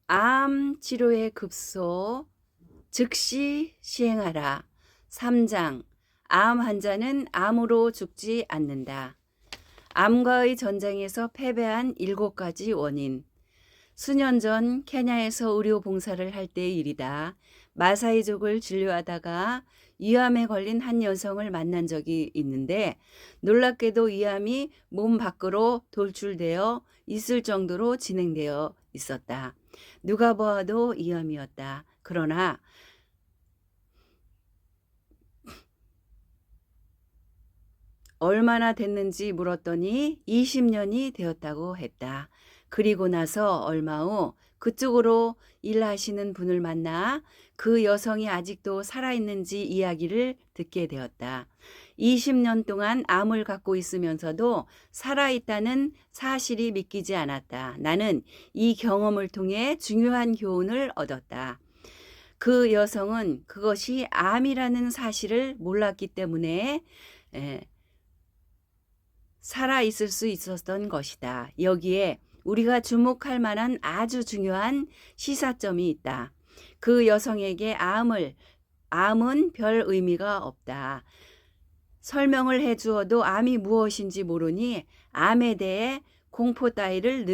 암 치료의 급소 즉시 시행하라. 3장. 암 환자는 암으로 죽지 않는다. 암과의 전쟁에서 패배한 7가지 원인. 수년 전 케냐에서 의료 봉사를 할 때의 일이다. 마사이족을 진료하다가 위암에 걸린 한 여성을 만난 적이 있는데 놀랍게도 위암이 몸 밖으로 돌출되어 있을 정도로 진행되어 있었다. 누가 보아도 위암이었다. 그러나 얼마나 됐는지 물었더니 20년이 되었다고 했다. 그리고 나서 얼마 후 그쪽으로 일하시는 분을 만나 그 여성이 아직도 살아있는지 이야기를 듣게 되었다. 20년 동안 암을 갖고 있으면서도 살아있다는 사실이 믿기지 않았다. 나는 이 경험을 통해 중요한 교훈을 얻었다. 그 여성은 그것이 암이라는 사실을 몰랐기 때문에 살아있을 수 있었던 것이다. 여기에 우리가 주목할 만한 아주 중요한 시사점이 있다. 그 여성에게 암은 별 의미가 없다. 설명을 해주어도 암이 무엇인지 모르니 암에 대해 공포 따위를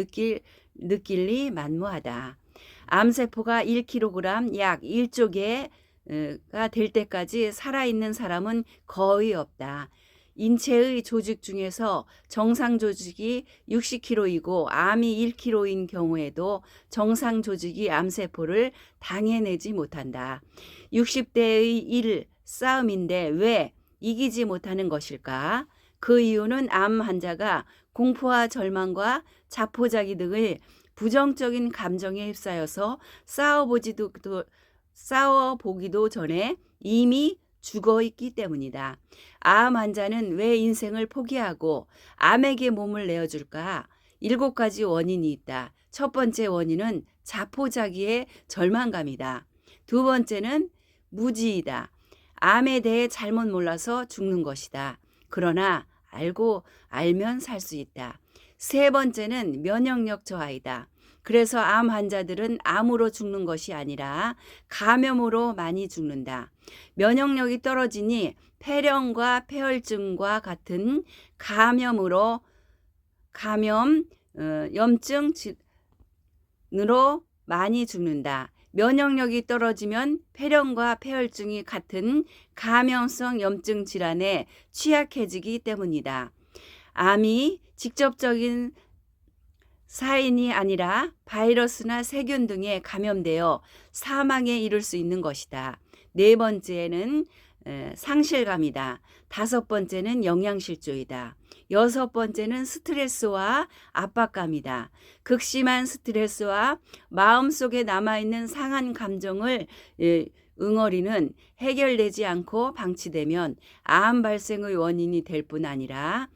느낄리 만무하다. 암세포가 1kg 약 1조 개가 될 때까지 살아있는 사람은 거의 없다. 인체의 조직 중에서 정상 조직이 60kg이고 암이 1kg인 경우에도 정상 조직이 암세포를 당해내지 못한다. 60대의 1 싸움인데 왜 이기지 못하는 것일까? 그 이유는 암 환자가 공포와 절망과 자포자기 등의 부정적인 감정에 휩싸여서 싸워보기도 전에 이미 죽어있기 때문이다. 암 환자는 왜 인생을 포기하고 암에게 몸을 내어줄까? 7가지 원인이 있다. 첫 번째 원인은 자포자기의 절망감이다. 두 번째는 무지이다. 암에 대해 잘못 몰라서 죽는 것이다. 그러나 알면 살 수 있다. 세 번째는 면역력 저하이다. 그래서 암 환자들은 암으로 죽는 것이 아니라 감염으로 많이 죽는다. 면역력이 떨어지니 폐렴과 폐혈증과 같은 염증으로 많이 죽는다. 면역력이 떨어지면 폐렴과 폐혈증이 같은 감염성 염증 질환에 취약해지기 때문이다. 암이 직접적인 사인이 아니라 바이러스나 세균 등에 감염되어 사망에 이를 수 있는 것이다. 네 번째는 상실감이다. 다섯 번째는 영양실조이다. 여섯 번째는 스트레스와 압박감이다. 극심한 스트레스와 마음속에 남아있는 상한 감정을 응어리는 해결되지 않고 방치되면 암 발생의 원인이 될 뿐 아니라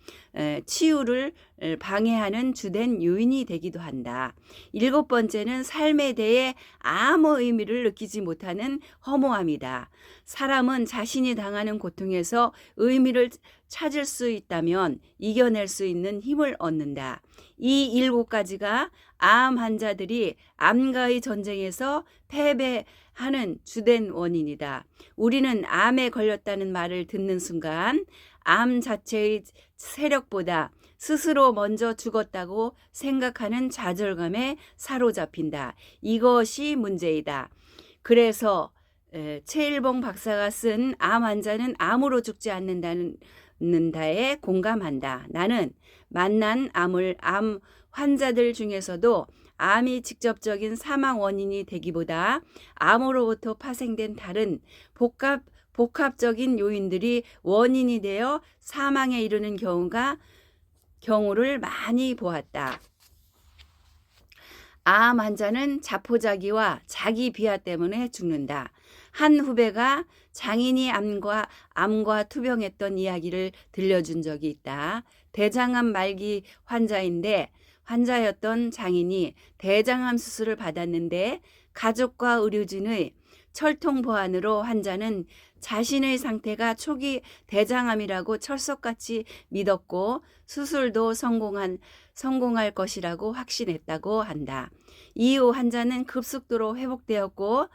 치유를 방해하는 주된 요인이 되기도 한다. 7번째는 삶에 대해 아무 의미를 느끼지 못하는 허무함이다. 사람은 자신이 당하는 고통에서 의미를 찾을 수 있다면 이겨낼 수 있는 힘을 얻는다. 이 7가지가 암 환자들이 암과의 전쟁에서 패배하는 주된 원인이다. 우리는 암에 걸렸다는 말을 듣는 순간 암 자체의 세력보다 스스로 먼저 죽었다고 생각하는 좌절감에 사로잡힌다. 이것이 문제이다. 그래서 최일봉 박사가 쓴 암 환자는 암으로 죽지 않는다에 공감한다. 나는 만난 암 환자들 중에서도 암이 직접적인 사망 원인이 되기보다 암으로부터 파생된 다른 복합적인 요인들이 원인이 되어 사망에 이르는 경우를 많이 보았다. 암 환자는 자포자기와 자기 비하 때문에 죽는다. 한 후배가 장인이 암과 투병했던 이야기를 들려준 적이 있다. 대장암 말기 환자였던 장인이 대장암 수술을 받았는데 가족과 의료진의 철통 보안으로 환자는 자신의 상태가 초기 대장암이라고 철석같이 믿었고 수술도 성공할 것이라고 확신했다고 한다. 이후 환자는 급속도로 회복되었고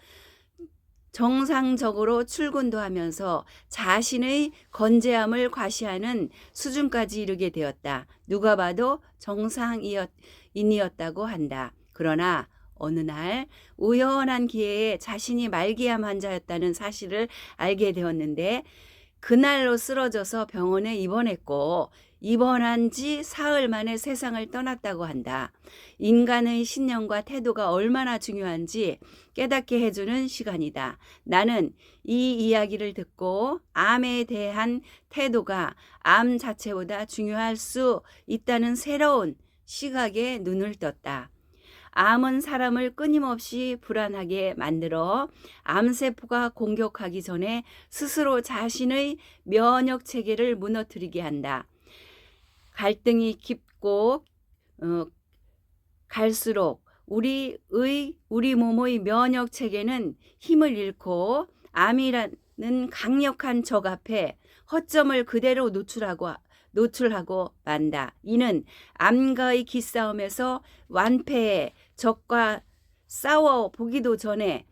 정상적으로 출근도 하면서 자신의 건재함을 과시하는 수준까지 이르게 되었다. 누가 봐도 정상인이었다고 한다. 그러나 어느 날 우연한 기회에 자신이 말기암 환자였다는 사실을 알게 되었는데 그날로 쓰러져서 병원에 입원했고 입원한 지 사흘 만에 세상을 떠났다고 한다. 인간의 신념과 태도가 얼마나 중요한지 깨닫게 해주는 시간이다. 나는 이 이야기를 듣고 암에 대한 태도가 암 자체보다 중요할 수 있다는 새로운 시각에 눈을 떴다. 암은 사람을 끊임없이 불안하게 만들어 암세포가 공격하기 전에 스스로 자신의 면역 체계를 무너뜨리게 한다. 갈등이 깊고 갈수록 우리 몸의 면역 체계는 힘을 잃고 암이라는 강력한 적 앞에 허점을 그대로 노출하고 만다. 이는 암과의 기싸움에서 완패해 적과 싸워 보기도 전에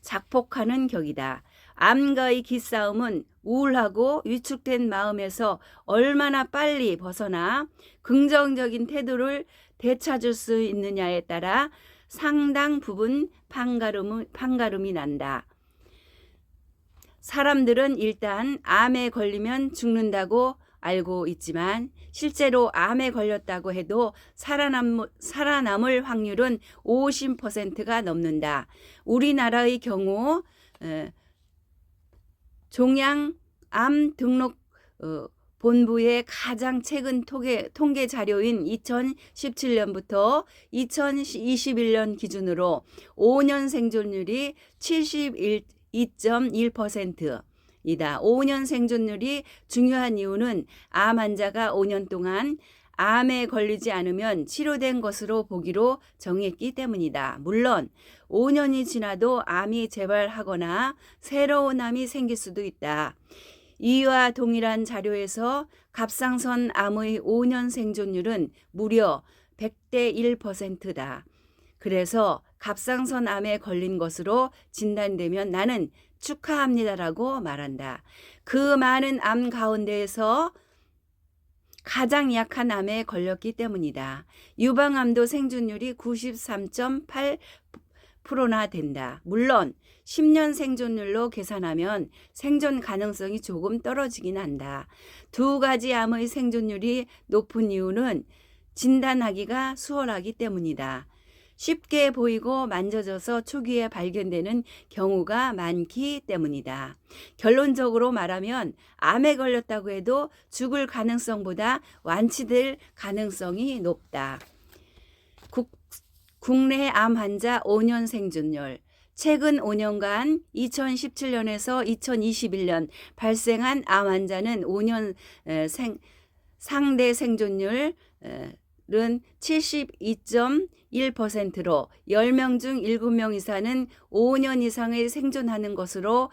작폭하는 격이다. 암과의 기싸움은 우울하고 위축된 마음에서 얼마나 빨리 벗어나 긍정적인 태도를 되찾을 수 있느냐에 따라 상당 부분 판가름이 난다. 사람들은 일단 암에 걸리면 죽는다고 알고 있지만 실제로 암에 걸렸다고 해도 살아남을 확률은 50%가 넘는다. 우리나라의 경우 종양암 등록 본부의 가장 최근 통계 자료인 2017년부터 2021년 기준으로 5년 생존율이 71.1%이다. 5년 생존율이 중요한 이유는 암 환자가 5년 동안 암에 걸리지 않으면 치료된 것으로 보기로 정했기 때문이다. 물론 5년이 지나도 암이 재발하거나 새로운 암이 생길 수도 있다. 이와 동일한 자료에서 갑상선 암의 5년 생존율은 무려 100대 1%다. 그래서 갑상선 암에 걸린 것으로 진단되면 나는 축하합니다라고 말한다. 그 많은 암 가운데에서 가장 약한 암에 걸렸기 때문이다. 유방암도 생존율이 93.8%나 된다. 물론 10년 생존율로 계산하면 생존 가능성이 조금 떨어지긴 한다. 두 가지 암의 생존율이 높은 이유는 진단하기가 수월하기 때문이다. 쉽게 보이고 만져져서 초기에 발견되는 경우가 많기 때문이다. 결론적으로 말하면 암에 걸렸다고 해도 죽을 가능성보다 완치될 가능성이 높다. 국내 암 환자 5년 생존율. 최근 5년간 2017년에서 2021년 발생한 암 환자는 5년 상대 생존율은 72.1%로 10명 중 7명 이상은 5년 이상을 생존하는 것으로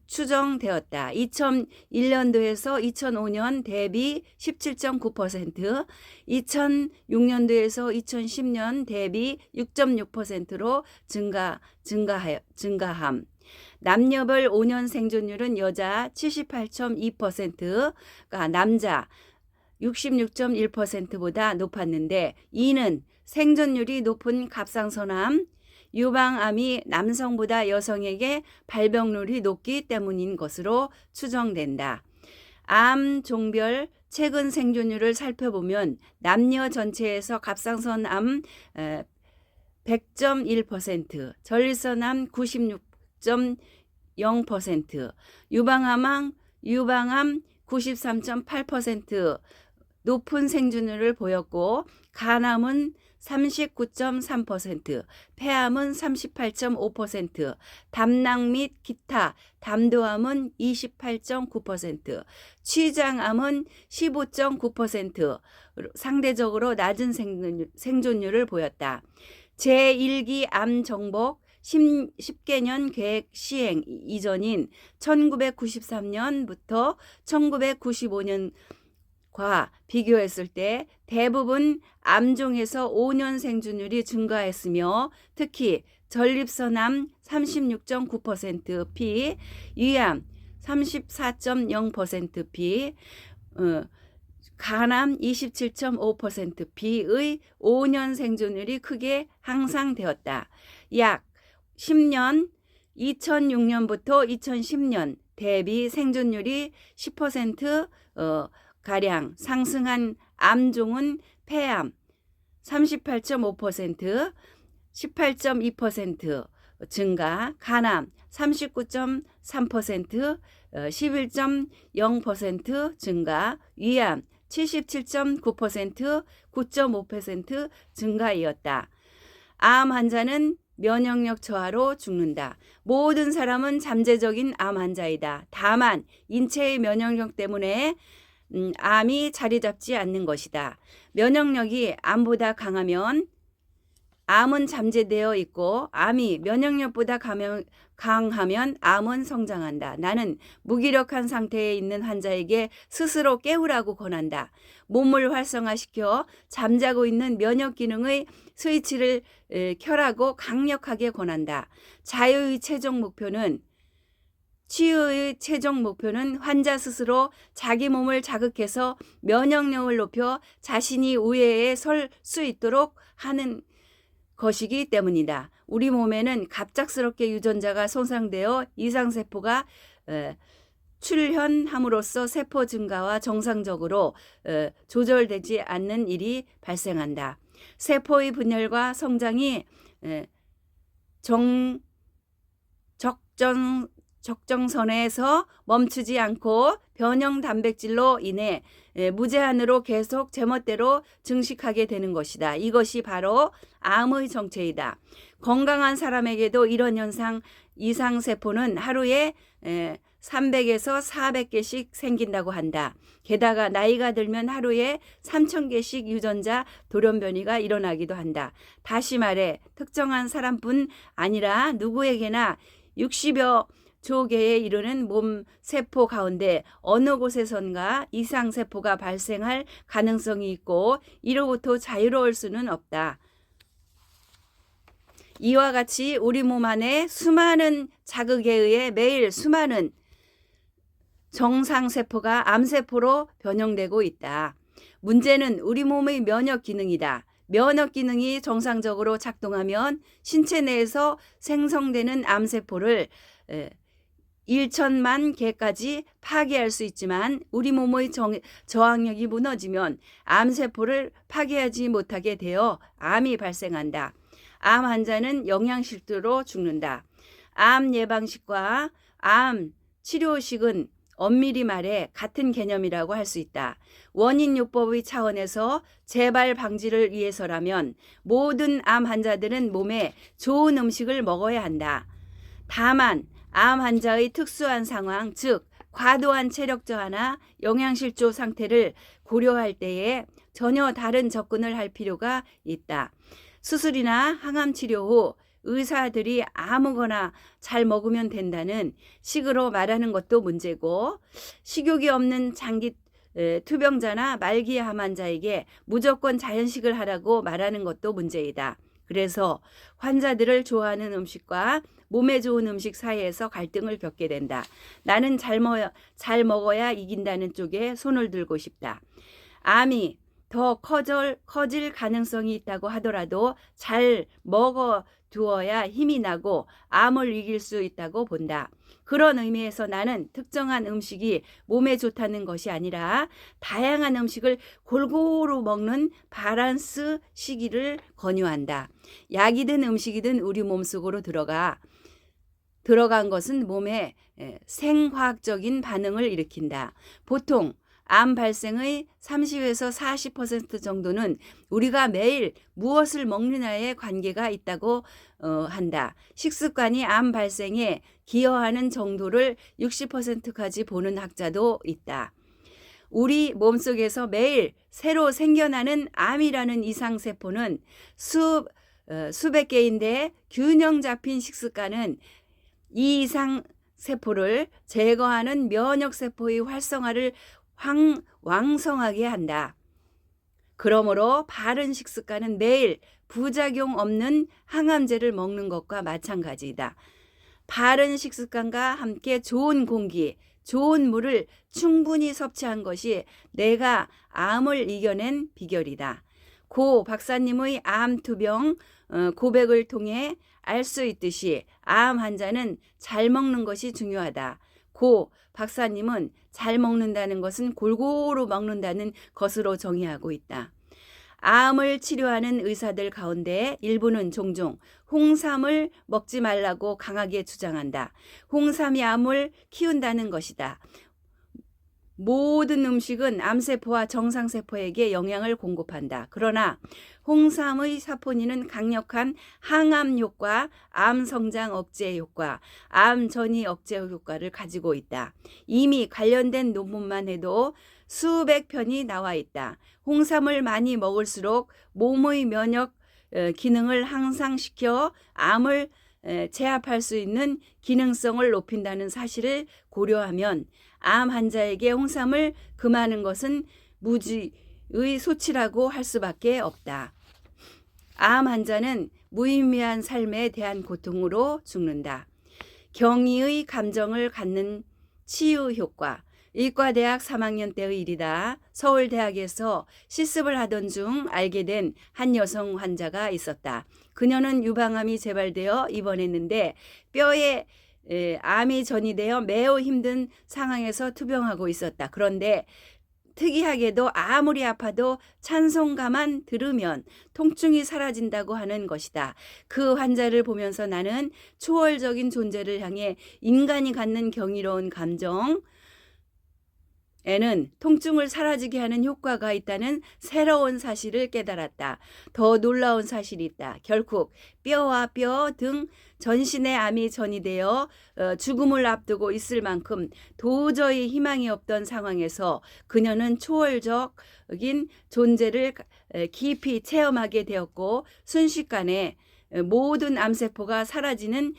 추정되었다. 2001년도에서 2005년 대비 17.9%, 2006년도에서 2010년 대비 6.6%로 증가함. 남녀별 5년 생존율은 여자 78.2%가 남자 66.1%보다 높았는데 이는 생존율이 높은 갑상선암, 유방암이 남성보다 여성에게 발병률이 높기 때문인 것으로 추정된다. 암 종별 최근 생존율을 살펴보면 남녀 전체에서 갑상선암 100.1%, 전립선암 96.0%, 유방암 93.8% 높은 생존율을 보였고 간암은 39.3%, 폐암은 38.5%, 담낭 및 기타, 담도암은 28.9%, 취장암은 15.9% 상대적으로 낮은 생존율을 보였다. 제1기 암 정복 10개년 계획 시행 이전인 1993년부터 1995년과 비교했을 때 대부분 암종에서 5년 생존율이 증가했으며 특히 전립선암 36.9%피, 위암 34.0%피, 간암 27.5%비의 5년 생존율이 크게 향상되었다. 약 10년 2006년부터 2010년 대비 생존율이 10% 가량 상승한 암종은 폐암 38.5%, 18.2% 증가, 간암 39.3%, 11.0% 증가, 위암 77.9%, 9.5% 증가이었다. 암 환자는 면역력 저하로 죽는다. 모든 사람은 잠재적인 암 환자이다. 다만 인체의 면역력 때문에 암이 자리 잡지 않는 것이다. 면역력이 암보다 강하면 암은 잠재되어 있고 암이 면역력보다 강하면 암은 성장한다. 나는 무기력한 상태에 있는 환자에게 스스로 깨우라고 권한다. 몸을 활성화시켜 잠자고 있는 면역 기능의 스위치를 켜라고 강력하게 권한다. 치유의 최종 목표는 환자 스스로 자기 몸을 자극해서 면역력을 높여 자신이 우회에 설 수 있도록 하는 것이기 때문이다. 우리 몸에는 갑작스럽게 유전자가 손상되어 이상세포가 출현함으로써 세포 증가와 정상적으로 조절되지 않는 일이 발생한다. 세포의 분열과 성장이 적정선에서 멈추지 않고 변형 단백질로 인해 무제한으로 계속 제멋대로 증식하게 되는 것이다. 이것이 바로 암의 정체이다. 건강한 사람에게도 이런 현상 이상세포는 하루에 300에서 400개씩 생긴다고 한다. 게다가 나이가 들면 하루에 3,000개씩 유전자 돌연변이가 일어나기도 한다. 다시 말해 특정한 사람뿐 아니라 누구에게나 60여 조개에 이르는 몸 세포 가운데 어느 곳에선가 이상세포가 발생할 가능성이 있고 이로부터 자유로울 수는 없다. 이와 같이 우리 몸 안에 수많은 자극에 의해 매일 수많은 정상세포가 암세포로 변형되고 있다. 문제는 우리 몸의 면역 기능이다. 면역 기능이 정상적으로 작동하면 신체 내에서 생성되는 암세포를 1천만 개까지 파괴할 수 있지만 우리 몸의 저항력이 무너지면 암세포를 파괴하지 못하게 되어 암이 발생한다. 암 환자는 영양실조로 죽는다. 암 예방식과 암 치료식은 엄밀히 말해 같은 개념이라고 할 수 있다. 원인요법의 차원에서 재발 방지를 위해서라면 모든 암 환자들은 몸에 좋은 음식을 먹어야 한다. 다만 암 환자의 특수한 상황, 즉 과도한 체력 저하나 영양실조 상태를 고려할 때에 전혀 다른 접근을 할 필요가 있다. 수술이나 항암 치료 후 의사들이 아무거나 잘 먹으면 된다는 식으로 말하는 것도 문제고, 식욕이 없는 장기 투병자나 말기암 환자에게 무조건 자연식을 하라고 말하는 것도 문제이다. 그래서 환자들을 좋아하는 음식과 몸에 좋은 음식 사이에서 갈등을 겪게 된다. 나는 잘 먹어야 이긴다는 쪽에 손을 들고 싶다. 암이 더 커질 가능성이 있다고 하더라도 잘 먹어 두어야 힘이 나고 암을 이길 수 있다고 본다. 그런 의미에서 나는 특정한 음식이 몸에 좋다는 것이 아니라 다양한 음식을 골고루 먹는 밸런스 시기를 권유한다. 약이든 음식이든 우리 몸속으로 들어간 것은 몸에 생화학적인 반응을 일으킨다. 보통 암 발생의 30에서 40% 정도는 우리가 매일 무엇을 먹느냐에 관계가 있다고 한다. 식습관이 암 발생에 기여하는 정도를 60%까지 보는 학자도 있다. 우리 몸속에서 매일 새로 생겨나는 암이라는 이상세포는 수백 개인데 균형 잡힌 식습관은 이 이상 세포를 제거하는 면역 세포의 활성화를 왕성하게 한다. 그러므로 바른 식습관은 매일 부작용 없는 항암제를 먹는 것과 마찬가지이다. 바른 식습관과 함께 좋은 공기, 좋은 물을 충분히 섭취한 것이 내가 암을 이겨낸 비결이다. 고 박사님의 암 투병 고백을 통해 알 수 있듯이 암 환자는 잘 먹는 것이 중요하다. 고 박사님은 잘 먹는다는 것은 골고루 먹는다는 것으로 정의하고 있다. 암을 치료하는 의사들 가운데 일부는 종종 홍삼을 먹지 말라고 강하게 주장한다. 홍삼이 암을 키운다는 것이다. 모든 음식은 암세포와 정상세포에게 영양을 공급한다. 그러나 홍삼의 사포닌은 강력한 항암 효과, 암 성장 억제 효과, 암 전이 억제 효과를 가지고 있다. 이미 관련된 논문만 해도 수백 편이 나와 있다. 홍삼을 많이 먹을수록 몸의 면역 기능을 향상시켜 암을 제압할 수 있는 기능성을 높인다는 사실을 고려하면 암 환자에게 홍삼을 금하는 것은 무지의 소치라고 할 수밖에 없다. 암 환자는 무의미한 삶에 대한 고통으로 죽는다. 경이의 감정을 갖는 치유 효과. 의과대학 3학년 때의 일이다. 서울대학에서 실습을 하던 중 알게 된 한 여성 환자가 있었다. 그녀는 유방암이 재발되어 입원했는데 뼈에 암이 전이되어 매우 힘든 상황에서 투병하고 있었다. 그런데 특이하게도 아무리 아파도 찬송가만 들으면 통증이 사라진다고 하는 것이다. 그 환자를 보면서 나는 초월적인 존재를 향해 인간이 갖는 경이로운 감정, 에는 통증을 사라지게 하는 효과가 있다는 새로운 사실을 깨달았다. 더 놀라운 사실이 있다. 결국 뼈와 뼈 등 전신의 암이 전이되어 죽음을 앞두고 있을 만큼 도저히 희망이 없던 상황에서 그녀는 초월적인 존재를 깊이 체험하게 되었고 순식간에 모든 암세포가 사라지는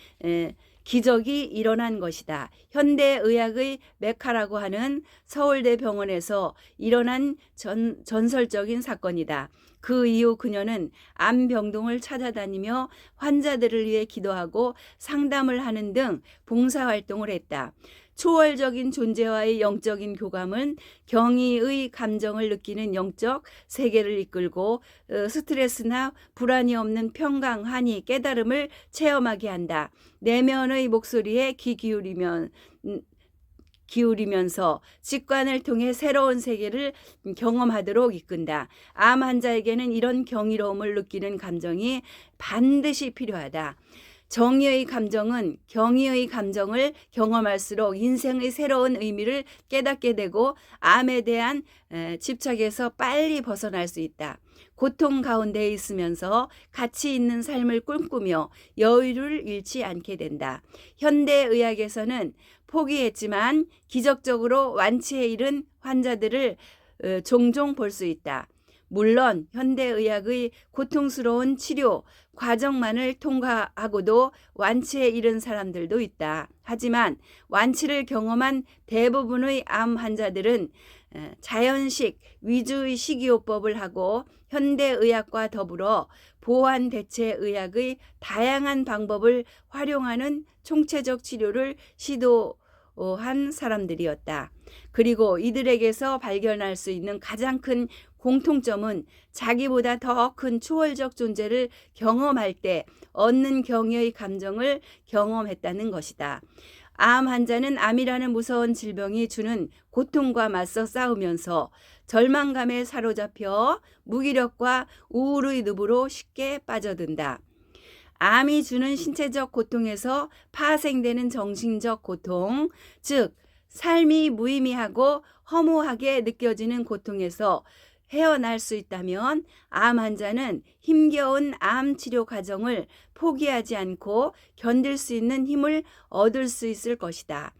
기적이 일어난 것이다. 현대의학의 메카라고 하는 서울대 병원에서 일어난 전설적인 사건이다. 그 이후 그녀는 암병동을 찾아다니며 환자들을 위해 기도하고 상담을 하는 등 봉사활동을 했다. 초월적인 존재와의 영적인 교감은 경이의 감정을 느끼는 영적 세계를 이끌고 스트레스나 불안이 없는 평강, 환희, 깨달음을 체험하게 한다. 내면의 목소리에 귀 기울이면서 직관을 통해 새로운 세계를 경험하도록 이끈다. 암 환자에게는 이런 경이로움을 느끼는 감정이 반드시 필요하다. 정의의 감정은 경의의 감정을 경험할수록 인생의 새로운 의미를 깨닫게 되고 암에 대한 집착에서 빨리 벗어날 수 있다. 고통 가운데 있으면서 가치 있는 삶을 꿈꾸며 여유를 잃지 않게 된다. 현대의학에서는 포기했지만 기적적으로 완치에 이른 환자들을 종종 볼 수 있다. 물론 현대의학의 고통스러운 치료 과정만을 통과하고도 완치에 이른 사람들도 있다. 하지만 완치를 경험한 대부분의 암 환자들은 자연식 위주의 식이요법을 하고 현대의학과 더불어 보완 대체 의학의 다양한 방법을 활용하는 총체적 치료를 시도한 사람들이었다. 그리고 이들에게서 발견할 수 있는 가장 큰 공통점은 자기보다 더 큰 초월적 존재를 경험할 때 얻는 경외의 감정을 경험했다는 것이다. 암 환자는 암이라는 무서운 질병이 주는 고통과 맞서 싸우면서 절망감에 사로잡혀 무기력과 우울의 늪으로 쉽게 빠져든다. 암이 주는 신체적 고통에서 파생되는 정신적 고통, 즉 삶이 무의미하고 허무하게 느껴지는 고통에서 헤어날 수 있다면 암 환자는 힘겨운 암 치료 과정을 포기하지 않고 견딜 수 있는 힘을 얻을 수 있을 것이다.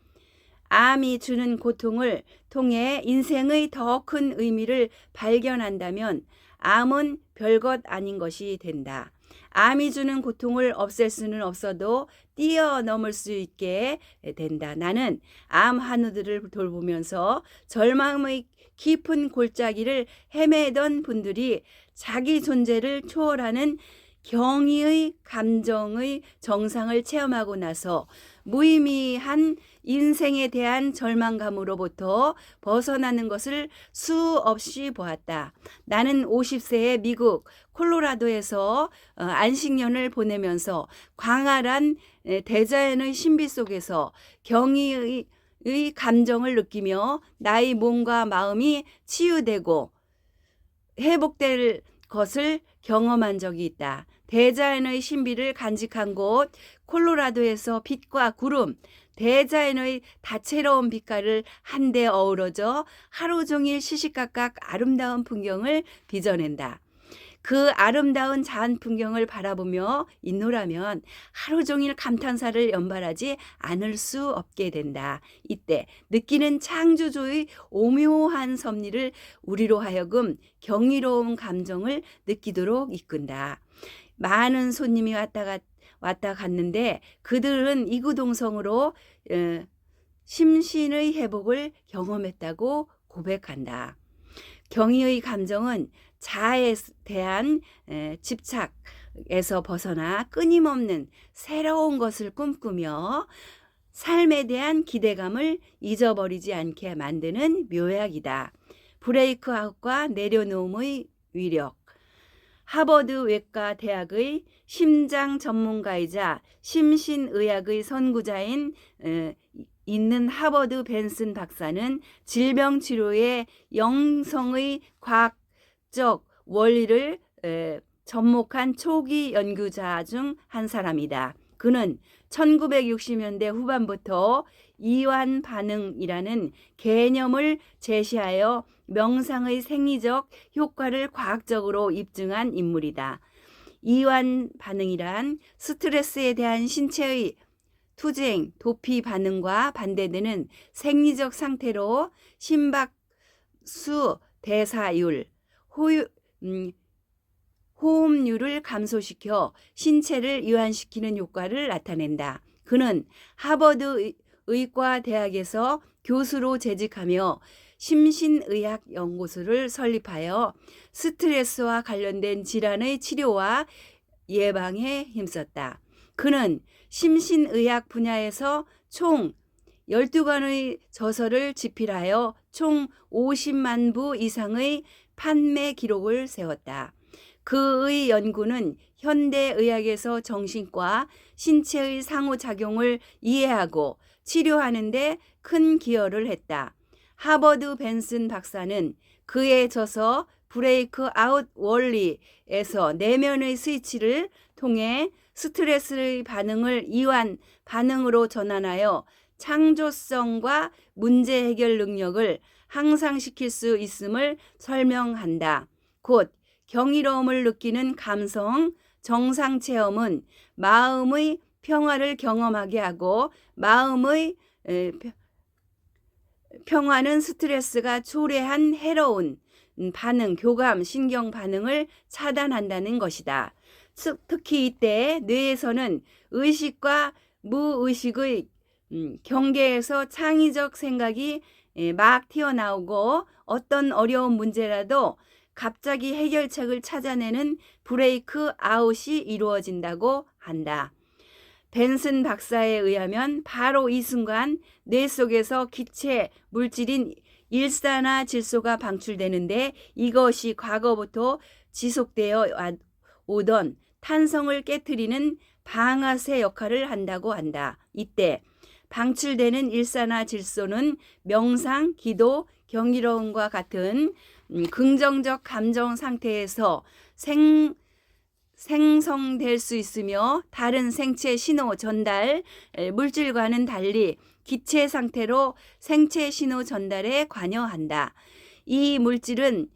암이 주는 고통을 통해 인생의 더 큰 의미를 발견한다면 암은 별것 아닌 것이 된다. 암이 주는 고통을 없앨 수는 없어도 뛰어넘을 수 있게 된다. 나는 암 환우들을 돌보면서 절망의 깊은 골짜기를 헤매던 분들이 자기 존재를 초월하는 경의의 감정의 정상을 체험하고 나서 무의미한 인생에 대한 절망감으로부터 벗어나는 것을 수없이 보았다. 나는 50세에 미국 콜로라도에서 안식년을 보내면서 광활한 대자연의 신비 속에서 경의의 감정을 느끼며 나의 몸과 마음이 치유되고 회복될 것을 경험한 적이 있다. 대자연의 신비를 간직한 곳 콜로라도에서 빛과 구름, 대자연의 다채로운 빛깔을 한데 어우러져 하루 종일 시시각각 아름다운 풍경을 빚어낸다. 그 아름다운 자연 풍경을 바라보며 있노라면 하루 종일 감탄사를 연발하지 않을 수 없게 된다. 이때 느끼는 창조주의 오묘한 섭리를 우리로 하여금 경이로운 감정을 느끼도록 이끈다. 많은 손님이 왔다 갔는데 그들은 이구동성으로 심신의 회복을 경험했다고 고백한다. 경의의 감정은 자아에 대한 집착에서 벗어나 끊임없는 새로운 것을 꿈꾸며 삶에 대한 기대감을 잊어버리지 않게 만드는 묘약이다. 브레이크아웃과 내려놓음의 위력. 하버드 외과 대학의 심장 전문가이자 심신의학의 선구자인 있는 하버드 벤슨 박사는 질병 치료의 영성의 과학적 원리를 접목한 초기 연구자 중 한 사람이다. 그는 1960년대 후반부터 이완 반응이라는 개념을 제시하여 명상의 생리적 효과를 과학적으로 입증한 인물이다. 이완 반응이란 스트레스에 대한 신체의 투쟁, 도피 반응과 반대되는 생리적 상태로 심박수, 대사율, 호흡률을 감소시켜 신체를 이완시키는 효과를 나타낸다. 그는 하버드 의과대학에서 교수로 재직하며 심신의학 연구소를 설립하여 스트레스와 관련된 질환의 치료와 예방에 힘썼다. 그는 심신의학 분야에서 총 12권의 저서를 집필하여 총 50만 부 이상의 판매 기록을 세웠다. 그의 연구는 현대의학에서 정신과 신체의 상호작용을 이해하고 치료하는 데 큰 기여를 했다. 하버드 벤슨 박사는 그의 저서 브레이크 아웃 원리에서 내면의 스위치를 통해 스트레스의 반응을 이완 반응으로 전환하여 창조성과 문제 해결 능력을 향상시킬 수 있음을 설명한다. 곧 경이로움을 느끼는 감성, 정상 체험은 마음의 평화를 경험하게 하고 마음의 평화는 스트레스가 초래한 해로운 반응, 교감, 신경 반응을 차단한다는 것이다. 특히 이때 뇌에서는 의식과 무의식의 경계에서 창의적 생각이 막 튀어나오고 어떤 어려운 문제라도 갑자기 해결책을 찾아내는 브레이크 아웃이 이루어진다고 한다. 벤슨 박사에 의하면 바로 이 순간 뇌 속에서 기체 물질인 일산화질소가 방출되는데 이것이 과거부터 지속되어 오던 탄성을 깨트리는 방아쇠 역할을 한다고 한다. 이때 방출되는 일산화질소는 명상, 기도, 경이로움과 같은 긍정적 감정 상태에서 생성될 수 있으며 다른 생체 신호 전달 물질과는 달리 기체 상태로 생체 신호 전달에 관여한다. 이 물질은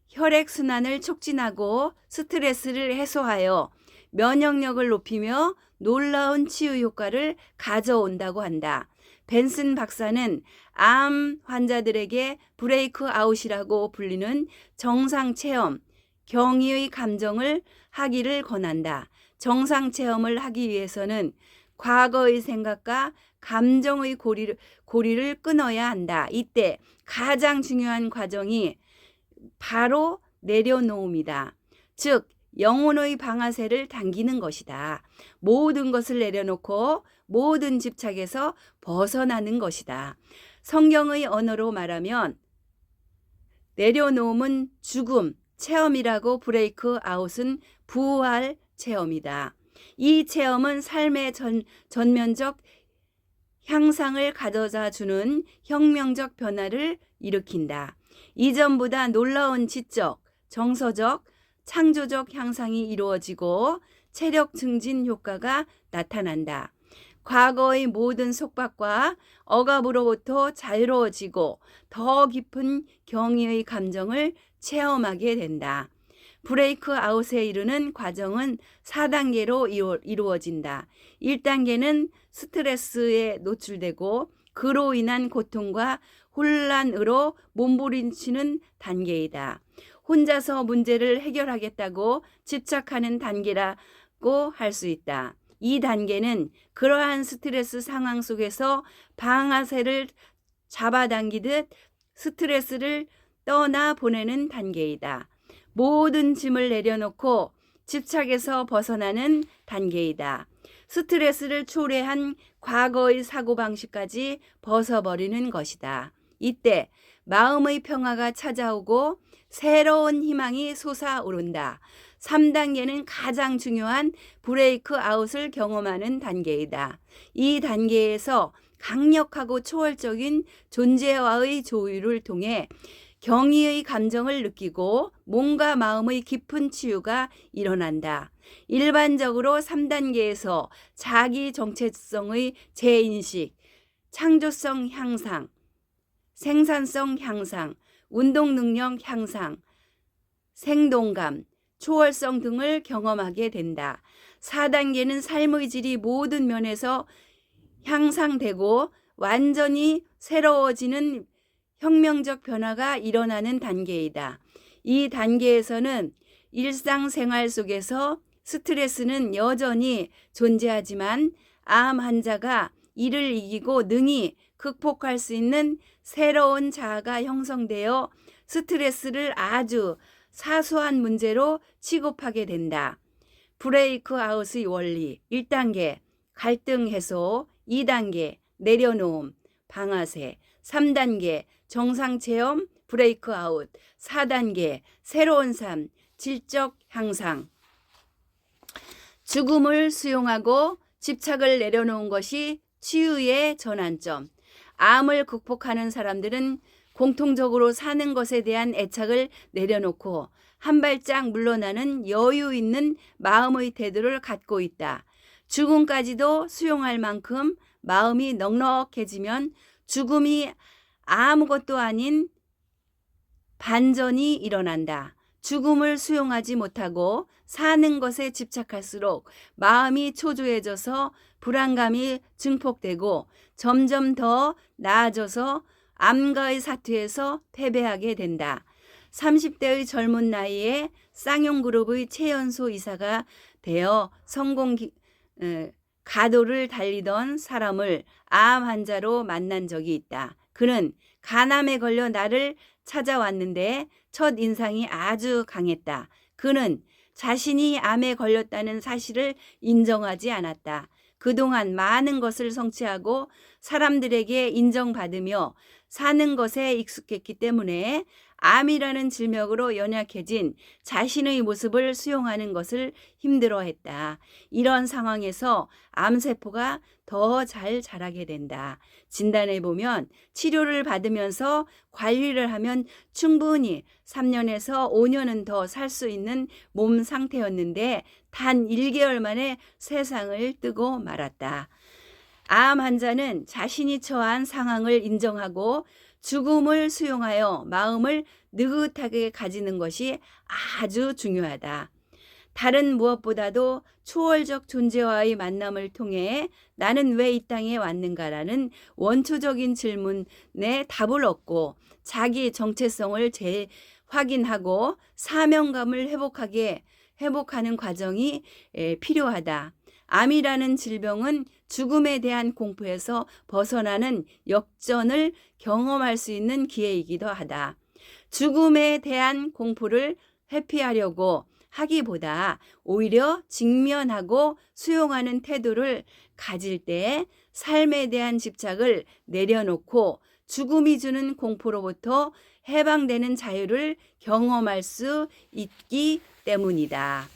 혈액순환을 촉진하고 스트레스를 해소하여 면역력을 높이며 놀라운 치유 효과를 가져온다고 한다. 벤슨 박사는 암 환자들에게 브레이크 아웃이라고 불리는 정상 체험, 경의의 감정을 하기를 권한다. 정상 체험을 하기 위해서는 과거의 생각과 감정의 고리를 끊어야 한다. 이때 가장 중요한 과정이 바로 내려놓음이다. 즉 영혼의 방아쇠를 당기는 것이다. 모든 것을 내려놓고 모든 집착에서 벗어나는 것이다. 성경의 언어로 말하면 내려놓음은 죽음, 체험이라고 브레이크 아웃은 부활 체험이다. 이 체험은 삶의 전면적 향상을 가져다 주는 혁명적 변화를 일으킨다. 이전보다 놀라운 지적, 정서적, 창조적 향상이 이루어지고 체력 증진 효과가 나타난다. 과거의 모든 속박과 억압으로부터 자유로워지고 더 깊은 경의의 감정을 체험하게 된다. 브레이크 아웃에 이르는 과정은 4단계로 이루어진다. 1단계는 스트레스에 노출되고 그로 인한 고통과 혼란으로 몸부림치는 단계이다. 혼자서 문제를 해결하겠다고 집착하는 단계라고 할 수 있다. 2단계는 그러한 스트레스 상황 속에서 방아쇠를 잡아당기듯 스트레스를 떠나 보내는 단계이다. 모든 짐을 내려놓고 집착에서 벗어나는 단계이다. 스트레스를 초래한 과거의 사고방식까지 벗어버리는 것이다. 이때 마음의 평화가 찾아오고 새로운 희망이 솟아오른다. 3단계는 가장 중요한 브레이크 아웃을 경험하는 단계이다. 이 단계에서 강력하고 초월적인 존재와의 조율을 통해 경의의 감정을 느끼고 몸과 마음의 깊은 치유가 일어난다. 일반적으로 3단계에서 자기 정체성의 재인식, 창조성 향상, 생산성 향상, 운동 능력 향상, 생동감, 초월성 등을 경험하게 된다. 4단계는 삶의 질이 모든 면에서 향상되고 완전히 새로워지는 혁명적 변화가 일어나는 단계이다. 이 단계에서는 일상생활 속에서 스트레스는 여전히 존재하지만 암 환자가 이를 이기고 능히 극복할 수 있는 새로운 자아가 형성되어 스트레스를 아주 사소한 문제로 취급하게 된다. 브레이크 아웃의 원리 1단계 갈등 해소, 2단계 내려놓음, 방아쇠, 3단계 정상체험, 브레이크 아웃, 4단계 새로운 삶, 질적 향상. 죽음을 수용하고 집착을 내려놓은 것이 치유의 전환점. 암을 극복하는 사람들은 공통적으로 사는 것에 대한 애착을 내려놓고 한 발짝 물러나는 여유 있는 마음의 태도를 갖고 있다. 죽음까지도 수용할 만큼 마음이 넉넉해지면 죽음이 아무것도 아닌 반전이 일어난다. 죽음을 수용하지 못하고 사는 것에 집착할수록 마음이 초조해져서 불안감이 증폭되고 점점 더 나아져서 암과의 사투에서 패배하게 된다. 30대의 젊은 나이에 쌍용그룹의 최연소 이사가 되어 가도를 달리던 사람을 암 환자로 만난 적이 있다. 그는 간암에 걸려 나를 찾아왔는데 첫 인상이 아주 강했다. 그는 자신이 암에 걸렸다는 사실을 인정하지 않았다. 그동안 많은 것을 성취하고 사람들에게 인정받으며 사는 것에 익숙했기 때문에 암이라는 질병으로 연약해진 자신의 모습을 수용하는 것을 힘들어했다. 이런 상황에서 암세포가 더 잘 자라게 된다. 진단해 보면 치료를 받으면서 관리를 하면 충분히 3년에서 5년은 더 살 수 있는 몸 상태였는데 단 1개월 만에 세상을 뜨고 말았다. 암 환자는 자신이 처한 상황을 인정하고 죽음을 수용하여 마음을 느긋하게 가지는 것이 아주 중요하다. 다른 무엇보다도 초월적 존재와의 만남을 통해 나는 왜 이 땅에 왔는가라는 원초적인 질문에 답을 얻고 자기 정체성을 확인하고 사명감을 회복하는 과정이 필요하다. 암이라는 질병은 죽음에 대한 공포에서 벗어나는 역전을 경험할 수 있는 기회이기도 하다. 죽음에 대한 공포를 회피하려고 하기보다 오히려 직면하고 수용하는 태도를 가질 때 삶에 대한 집착을 내려놓고 죽음이 주는 공포로부터 해방되는 자유를 경험할 수 있기 때문이다.